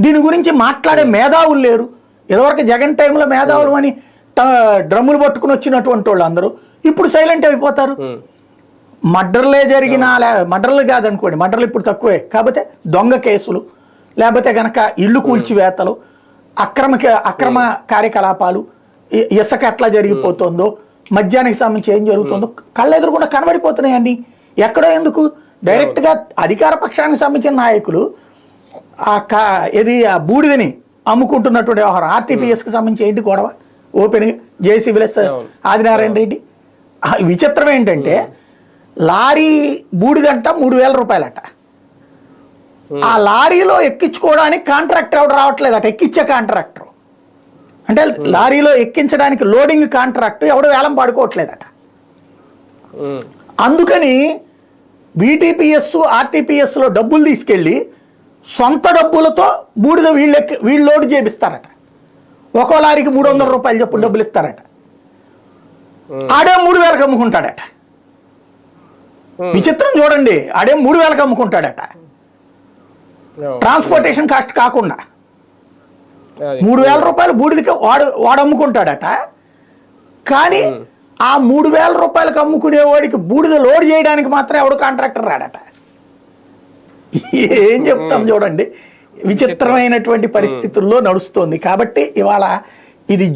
దీని గురించి మాట్లాడే మేధావులు లేరు. ఇదివరకు జగన్ టైంలో మేధావులు అని డ్రమ్ములు పట్టుకుని వచ్చినటువంటి వాళ్ళు అందరూ ఇప్పుడు సైలెంట్ అయిపోతారు. మర్డర్లే జరిగినా మర్డర్లు కాదనుకోండి, మర్డర్లు ఇప్పుడు తక్కువే, కాకపోతే దొంగ కేసులు, లేకపోతే కనుక ఇళ్ళు కూల్చివేతలు, అక్రమ కార్యకలాపాలు, ఇసుక ఎట్లా జరిగిపోతుందో, మద్యానికి సంబంధించి ఏం జరుగుతుందో కళ్ళెదురు కూడా కనబడిపోతున్నాయండి. ఎక్కడో ఎందుకు డైరెక్ట్గా అధికార పక్షానికి సంబంధించిన నాయకులు ఆ బూడిదని అమ్ముకుంటున్నటువంటి వ్యవహారం, ఆర్టీపీఎస్కి సంబంధించి ఏంటి గొడవ ఓపెన్గా, జేసీ విలస్ ఆదినారాయణ రెడ్డి. విచిత్రం ఏంటంటే లారీ బూడిదంట 3,000 రూపాయలట. ఆ లారీలో ఎక్కించుకోవడానికి కాంట్రాక్టర్ ఎవడు రావట్లేదట, ఎక్కించే కాంట్రాక్టర్ అంటే లారీలో ఎక్కించడానికి లోడింగ్ కాంట్రాక్ట్ ఎవడు వేలం పాడుకోవట్లేదట. అందుకని బీటీపీఎస్ ఆర్టీపీఎస్లో డబ్బులు తీసుకెళ్ళి సొంత డబ్బులతో బూడిద వీళ్ళు లోడ్ చేపిస్తారట. ఒక్కో లారీకి 300 రూపాయలు చెప్పు డబ్బులు ఇస్తారట. ఆడే 3,000కి అమ్ముకుంటాడట. విచిత్రం చూడండి, ఆడే 3,000కి అమ్ముకుంటాడట, ట్రాన్స్పోర్టేషన్ కాస్ట్ కాకుండా 3,000 రూపాయలు బూడిదకి వాడు అమ్ముకుంటాడట. కానీ ఆ 3,000 రూపాయలకు అమ్ముకునేవాడికి బూడిద లోడ్ చేయడానికి మాత్రం ఎవడు కాంట్రాక్టర్ రాడట. ఏం చెప్తాం చూడండి, విచిత్రమైనటువంటి పరిస్థితుల్లో నడుస్తోంది. కాబట్టి ఇవాళ ఇది